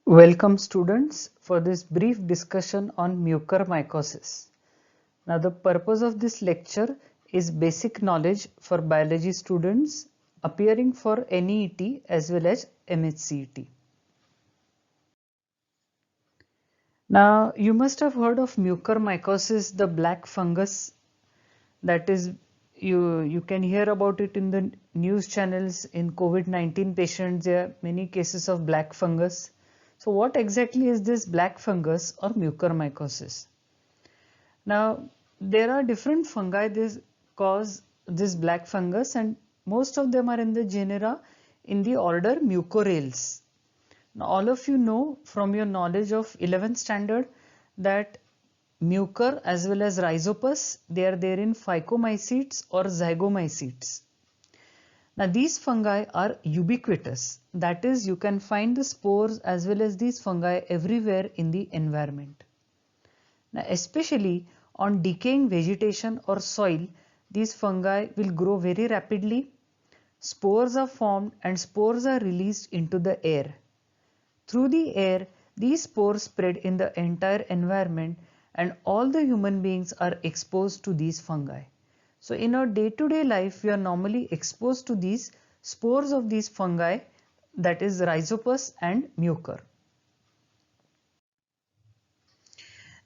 Welcome students for this brief discussion on mucormycosis. Now the purpose of this lecture is basic knowledge for biology students appearing for NEET as well as MHCET. Now you must have heard of mucormycosis, the black fungus. That is, you can hear about it in the news channels. In COVID-19 patients, there are many cases of black fungus. So what exactly is this black fungus or mucormycosis? Now there are different fungi that cause this black fungus, and most of them are in the genera in the order Mucorales. Now all of you know from your knowledge of 11th standard that Mucor as well as Rhizopus, they are there in Phycomycetes or Zygomycetes. Now these fungi are ubiquitous, that is, you can find the spores as well as these fungi everywhere in the environment. Now especially on decaying vegetation or soil, these fungi will grow very rapidly. Spores are formed and spores are released into the air. Through the air, these spores spread in the entire environment and all the human beings are exposed to these fungi. So in our day-to-day life, we are normally exposed to these spores of these fungi, that is Rhizopus and Mucor.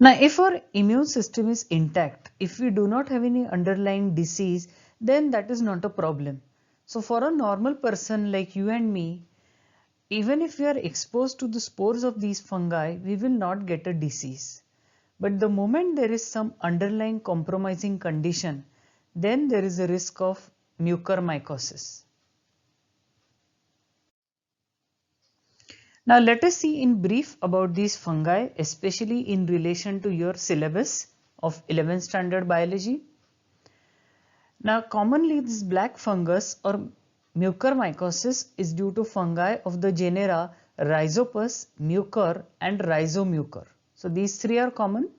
Now if our immune system is intact, if we do not have any underlying disease, then that is not a problem. So for a normal person like you and me, even if we are exposed to the spores of these fungi, we will not get a disease. But the moment there is some underlying compromising condition, then there is a risk of mucormycosis. Now let us see in brief about these fungi, especially in relation to your syllabus of 11th standard biology. Now commonly this black fungus or mucormycosis is due to fungi of the genera Rhizopus, Mucor and Rhizomucor. So these three are common.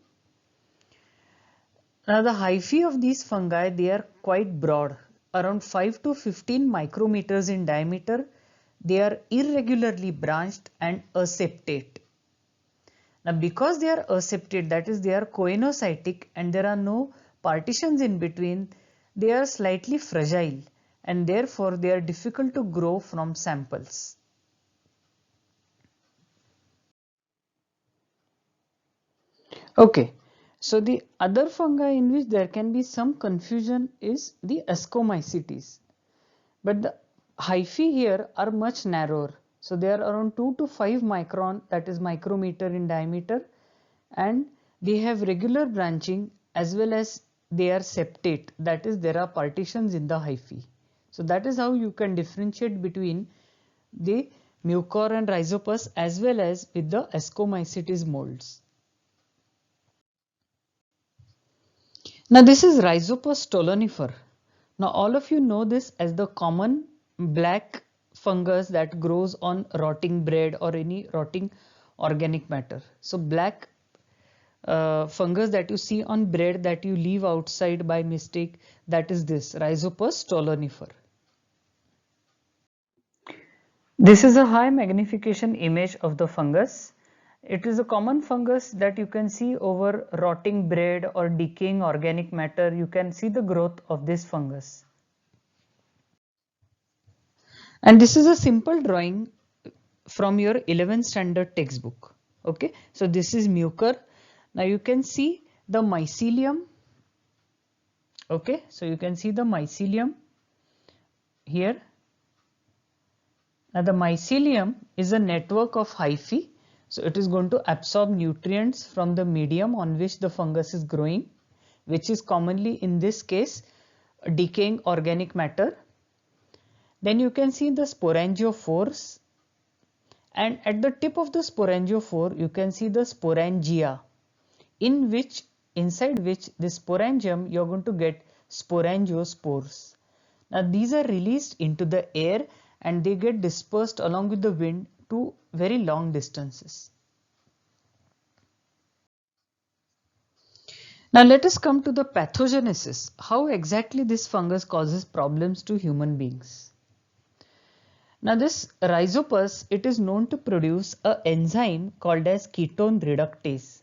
Now the hyphae of these fungi, they are quite broad, around 5 to 15 micrometers in diameter. They are irregularly branched and aseptate. Now because they are aseptate, that is they are coenocytic and there are no partitions in between, they are slightly fragile and therefore they are difficult to grow from samples. Okay, so the other fungi in which there can be some confusion is the Ascomycetes. But the hyphae here are much narrower. So they are around 2 to 5 micron, that is micrometer in diameter, and they have regular branching as well as they are septate, that is there are partitions in the hyphae. So that is how you can differentiate between the Mucor and Rhizopus as well as with the Ascomycetes molds. Now this is Rhizopus stolonifer. Now all of you know this as the common black fungus that grows on rotting bread or any rotting organic matter. So black fungus that you see on bread that you leave outside by mistake, that is this Rhizopus stolonifer. This is a high magnification image of the fungus. It is a common fungus that you can see over rotting bread or decaying organic matter. You can see the growth of this fungus. And this is a simple drawing from your 11th standard textbook. Okay, so this is Mucor. Now you can see the mycelium. Okay, so you can see the mycelium here. Now the mycelium is a network of hyphae. So it is going to absorb nutrients from the medium on which the fungus is growing, which is commonly in this case decaying organic matter. Then you can see the sporangiophores, and at the tip of the sporangiophore you can see the sporangia, inside which this sporangium you are going to get sporangiospores. Now these are released into the air and they get dispersed along with the wind to very long distances. Now let us come to the pathogenesis, how exactly this fungus causes problems to human beings. Now this rhizopus, it is known to produce an enzyme called as ketone reductase.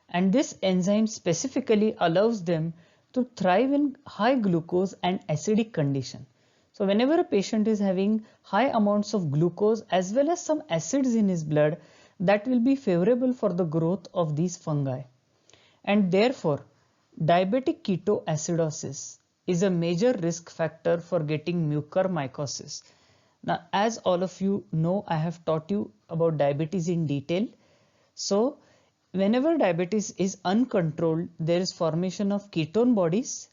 And this enzyme specifically allows them to thrive in high glucose and acidic condition. So whenever a patient is having high amounts of glucose as well as some acids in his blood, that will be favorable for the growth of these fungi. And therefore, diabetic ketoacidosis is a major risk factor for getting mucormycosis. Now, as all of you know, I have taught you about diabetes in detail. So, whenever diabetes is uncontrolled, there is formation of ketone bodies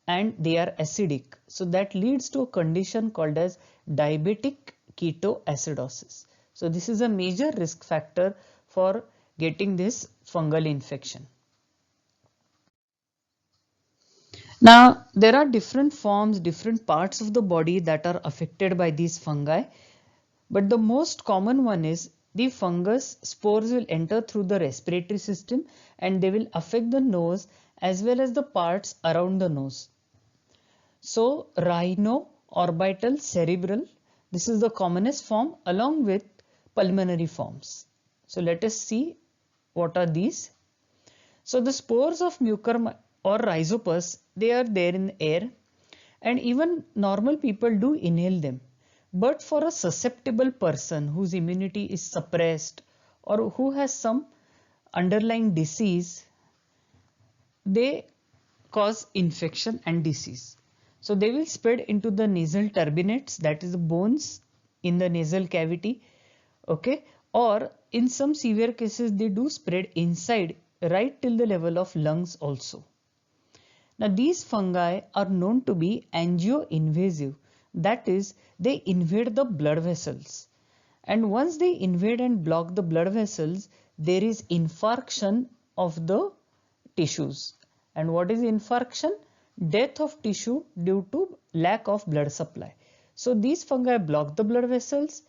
and they are acidic. So, that leads to a condition called as diabetic ketoacidosis. So, this is a major risk factor for getting this fungal infection. Now, there are different forms, different parts of the body that are affected by these fungi, but the most common one is the fungus spores will enter through the respiratory system and they will affect the nose as well as the parts around the nose. So, rhino-orbital cerebral, this is the commonest form along with pulmonary forms. So, let us see what are these. So, the spores of mucor or rhizopus, they are there in the air and even normal people do inhale them. But for a susceptible person whose immunity is suppressed or who has some underlying disease, they cause infection and disease. So they will spread into the nasal turbinates, that is the bones in the nasal cavity, okay, or in some severe cases they do spread inside right till the level of lungs also. Now these fungi are known to be angio-invasive, that is, they invade the blood vessels. And once they invade and block the blood vessels, there is infarction of the tissues. And what is infarction? Death of tissue due to lack of blood supply. So these fungi block the blood vessels,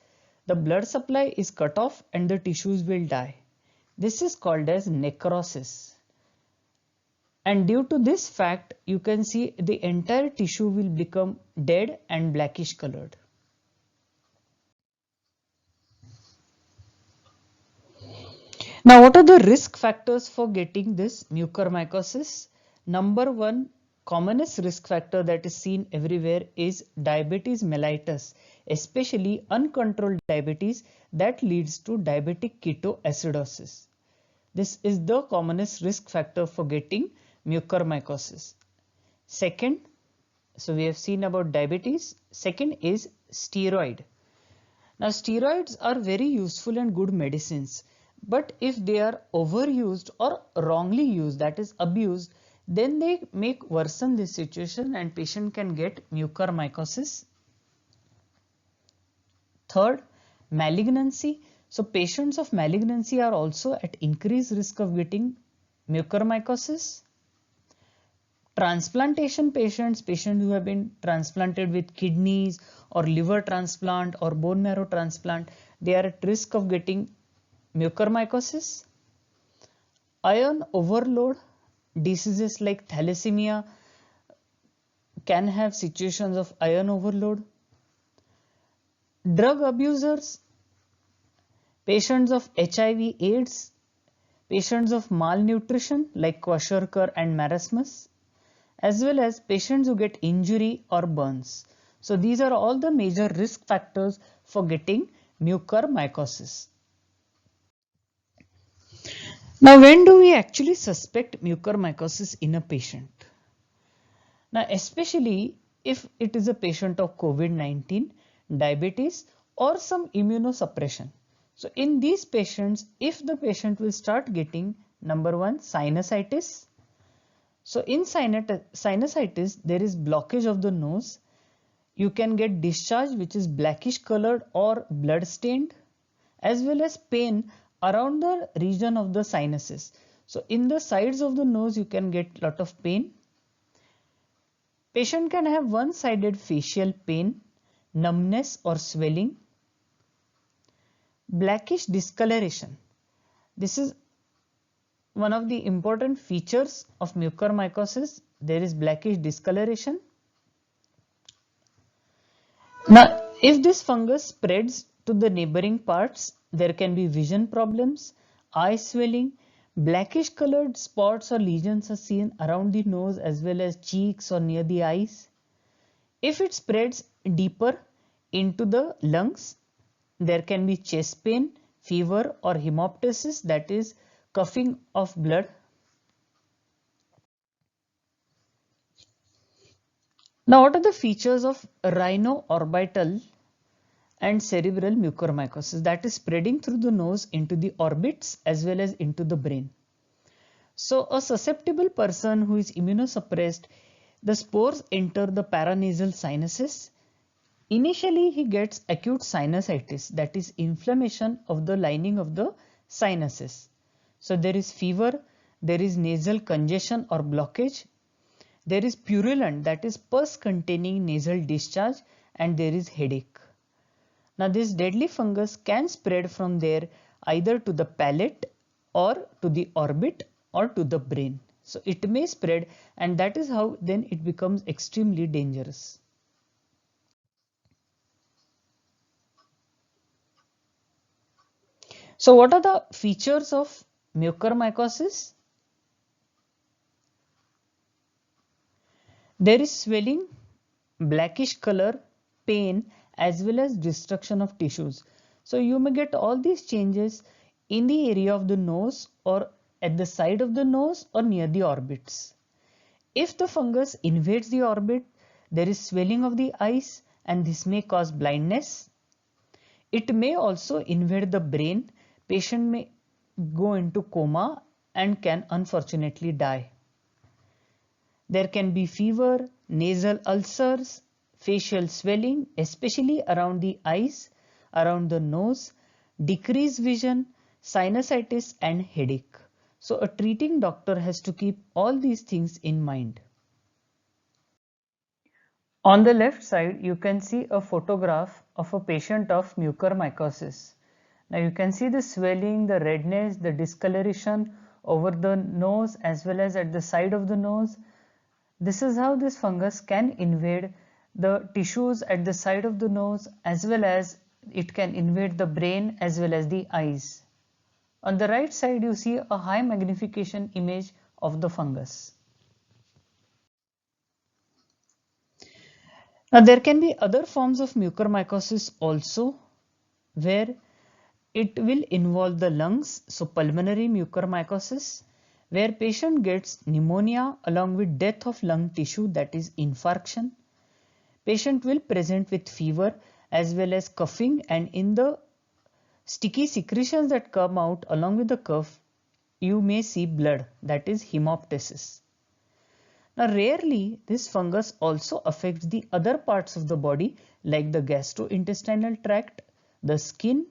the blood supply is cut off and the tissues will die. This is called as necrosis. And due to this fact, you can see the entire tissue will become dead and blackish colored. Now, what are the risk factors for getting this mucormycosis? Number one, commonest risk factor that is seen everywhere is diabetes mellitus, especially uncontrolled diabetes that leads to diabetic ketoacidosis. This is the commonest risk factor for getting mucormycosis. Second, so we have seen about diabetes. Second is steroid. Now steroids are very useful and good medicines, but if they are overused or wrongly used, that is abused, then they make worsen this situation and patient can get mucormycosis. Third, malignancy. So patients of malignancy are also at increased risk of getting mucormycosis. Transplantation patients, patients who have been transplanted with kidneys or liver transplant or bone marrow transplant, they are at risk of getting mucormycosis. Iron overload, diseases like thalassemia can have situations of iron overload. Drug abusers, patients of HIV AIDS, patients of malnutrition like Kwashiorkor and marasmus, as well as patients who get injury or burns. So these are all the major risk factors for getting mucormycosis. Now, when do we actually suspect mucormycosis in a patient? Now, especially if it is a patient of COVID-19, diabetes or some immunosuppression. So in these patients, if the patient will start getting number one, sinusitis. So in sinusitis, there is blockage of the nose. You can get discharge which is blackish colored or blood stained, as well as pain around the region of the sinuses. So in the sides of the nose, you can get lot of pain. Patient can have one-sided facial pain, numbness or swelling. Blackish discoloration. This is one of the important features of mucormycosis. There is blackish discoloration. Now, If this fungus spreads to the neighboring parts, there can be vision problems, eye swelling, blackish colored spots or lesions are seen around the nose as well as cheeks or near the eyes. If it spreads deeper into the lungs, there can be chest pain, fever or hemoptysis, that is coughing of blood. Now, what are the features of rhinoorbital and cerebral mucormycosis, that is spreading through the nose into the orbits as well as into the brain? So a susceptible person who is immunosuppressed, the spores enter the paranasal sinuses. Initially, he gets acute sinusitis, that is inflammation of the lining of the sinuses. So there is fever, there is nasal congestion or blockage, there is purulent, that is pus containing nasal discharge, and there is headache. Now this deadly fungus can spread from there either to the palate or to the orbit or to the brain. So it may spread, and that is how then it becomes extremely dangerous. So what are the features of mucormycosis? There is swelling, blackish color, pain, as well as destruction of tissues. So you may get all these changes in the area of the nose or at the side of the nose or near the orbits. If the fungus invades the orbit, there is swelling of the eyes and this may cause blindness. It may also invade the brain. Patient may go into coma and can unfortunately die. There can be fever, nasal ulcers, facial swelling, especially around the eyes, around the nose, decreased vision, sinusitis and headache. So a treating doctor has to keep all these things in mind. On the left side, you can see a photograph of a patient of mucormycosis. Now you can see the swelling, the redness, the discoloration over the nose as well as at the side of the nose. This is how this fungus can invade the tissues at the side of the nose as well as it can invade the brain as well as the eyes. On the right side, you see a high magnification image of the fungus. Now there can be other forms of mucormycosis also where it will involve the lungs, so pulmonary mucormycosis, where patient gets pneumonia along with death of lung tissue, that is infarction. Patient will present with fever as well as coughing, and in the sticky secretions that come out along with the cough, you may see blood, that is hemoptysis. Now rarely this fungus also affects the other parts of the body like the gastrointestinal tract, the skin,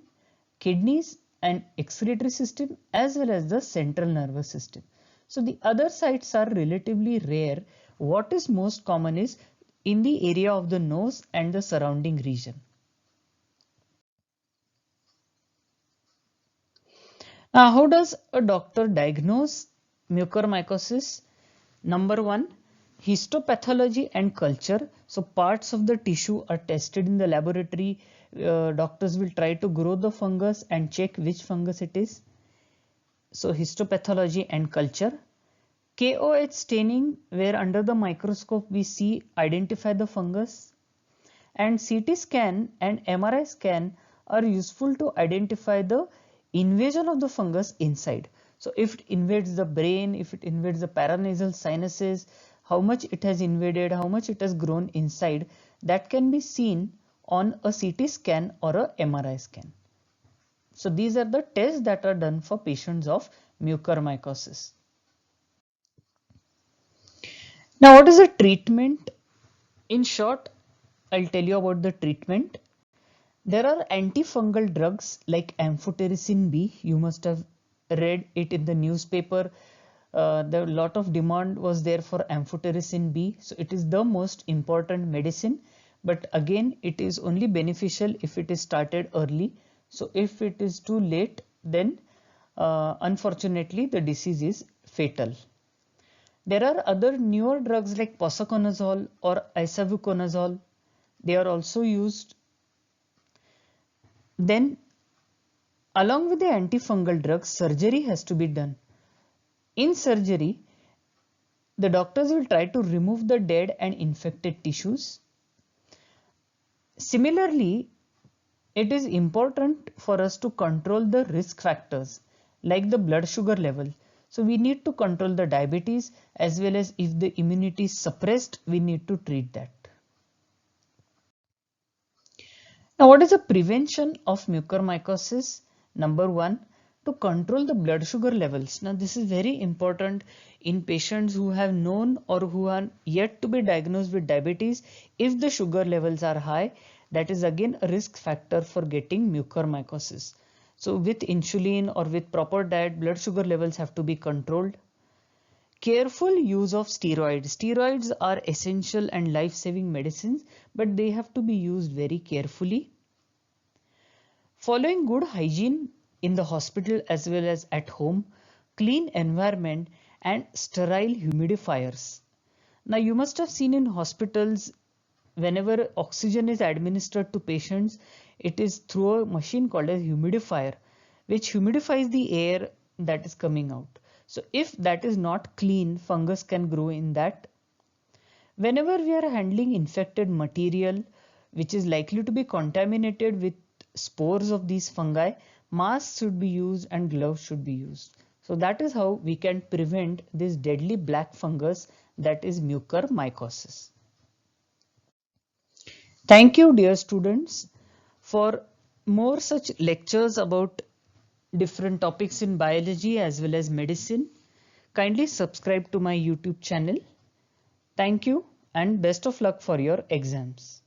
kidneys and excretory system as well as the central nervous system. So the other sites are relatively rare. What is most common is in the area of the nose and the surrounding region. Now how does a doctor diagnose mucormycosis? Number one, histopathology and culture. So parts of the tissue are tested in the laboratory. Doctors will try to grow the fungus and check which fungus it is. So histopathology and culture. KOH staining, where under the microscope we see identify the fungus. And CT scan and MRI scan are useful to identify the invasion of the fungus inside. So if it invades the brain, if it invades the paranasal sinuses, how much it has invaded, how much it has grown inside, that can be seen on a CT scan or a MRI scan. So these are the tests that are done for patients of mucormycosis. Now what is the treatment? In short, I'll tell you about the treatment. There are antifungal drugs like amphotericin B. You must have read it in the newspaper. The lot of demand was there for amphotericin B. So it is the most important medicine. But again, it is only beneficial if it is started early. So if it is too late, then unfortunately the disease is fatal. There are other newer drugs like posaconazole or isavuconazole. They are also used Then along with the antifungal drugs, surgery has to be done. In surgery, the doctors will try to remove the dead and infected tissues. Similarly, it is important for us to control the risk factors like the blood sugar level. So we need to control the diabetes, as well as if the immunity is suppressed, we need to treat that. Now, what is the prevention of mucormycosis? Number one, to control the blood sugar levels. Now, this is very important in patients who have known or who are yet to be diagnosed with diabetes. If the sugar levels are high, that is again a risk factor for getting mucormycosis. So, with insulin or with proper diet, blood sugar levels have to be controlled. Careful use of steroids. Steroids are essential and life-saving medicines, but they have to be used very carefully. Following good hygiene in the hospital as well as at home, clean environment and sterile humidifiers. Now you must have seen in hospitals, whenever oxygen is administered to patients, it is through a machine called a humidifier, which humidifies the air that is coming out. So if that is not clean, fungus can grow in that. Whenever we are handling infected material which is likely to be contaminated with spores of these fungi, masks should be used and gloves should be used. So that is how we can prevent this deadly black fungus, that is mucormycosis. Thank you, dear students. For more such lectures about different topics in biology as well as medicine, kindly subscribe to my YouTube channel. Thank you and best of luck for your exams.